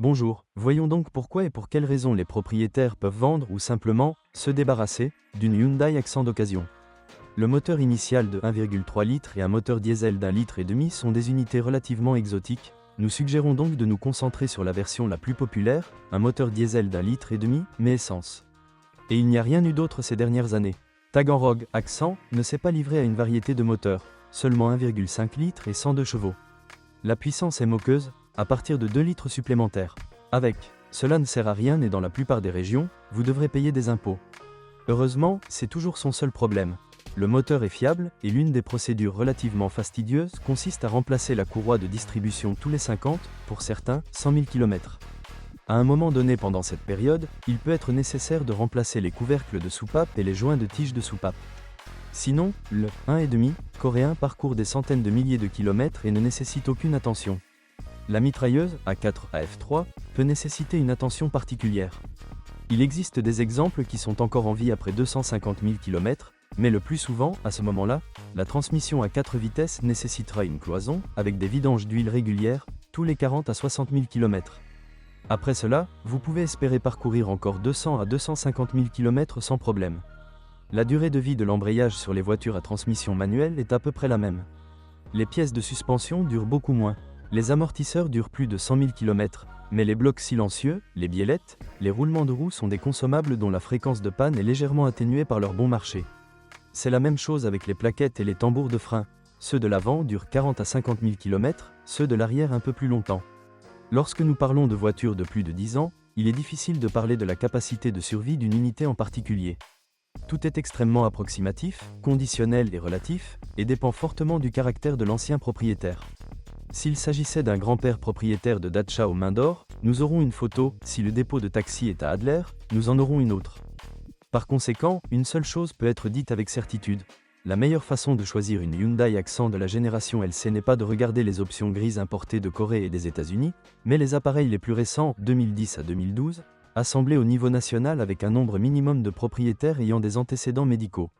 Bonjour, voyons donc pourquoi et pour quelles raisons les propriétaires peuvent vendre ou simplement se débarrasser d'une Hyundai Accent d'occasion. Le moteur initial de 1,3 litres et un moteur diesel d'1,5 litre sont des unités relativement exotiques. Nous suggérons donc de nous concentrer sur la version la plus populaire, un moteur diesel d'1,5 litre mais essence. Et il n'y a rien eu d'autre ces dernières années. Taganrog Accent ne s'est pas livré à une variété de moteurs, seulement 1,5 litres et 102 chevaux. La puissance est moqueuse, à partir de 2 litres supplémentaires. Avec, cela ne sert à rien et dans la plupart des régions, vous devrez payer des impôts. Heureusement, c'est toujours son seul problème. Le moteur est fiable et l'une des procédures relativement fastidieuses consiste à remplacer la courroie de distribution tous les 50, pour certains, 100 000 km. À un moment donné pendant cette période, il peut être nécessaire de remplacer les couvercles de soupape et les joints de tige de soupape. Sinon, le 1,5 coréen parcourt des centaines de milliers de kilomètres et ne nécessite aucune attention. La mitrailleuse, A4 AF3, peut nécessiter une attention particulière. Il existe des exemples qui sont encore en vie après 250 000 km, mais le plus souvent, à ce moment-là, la transmission à 4 vitesses nécessitera une cloison, avec des vidanges d'huile régulières, tous les 40 à 60 000 km. Après cela, vous pouvez espérer parcourir encore 200 à 250 000 km sans problème. La durée de vie de l'embrayage sur les voitures à transmission manuelle est à peu près la même. Les pièces de suspension durent beaucoup moins. Les amortisseurs durent plus de 100 000 km, mais les blocs silencieux, les biellettes, les roulements de roues sont des consommables dont la fréquence de panne est légèrement atténuée par leur bon marché. C'est la même chose avec les plaquettes et les tambours de frein. Ceux de l'avant durent 40 à 50 000 km, ceux de l'arrière un peu plus longtemps. Lorsque nous parlons de voitures de plus de 10 ans, il est difficile de parler de la capacité de survie d'une unité en particulier. Tout est extrêmement approximatif, conditionnel et relatif, et dépend fortement du caractère de l'ancien propriétaire. S'il s'agissait d'un grand-père propriétaire de Dacia aux mains d'or, nous aurons une photo, si le dépôt de taxi est à Adler, nous en aurons une autre. Par conséquent, une seule chose peut être dite avec certitude. La meilleure façon de choisir une Hyundai Accent de la génération LC n'est pas de regarder les options grises importées de Corée et des États-Unis, mais les appareils les plus récents, 2010 à 2012, assemblés au niveau national avec un nombre minimum de propriétaires ayant des antécédents médicaux.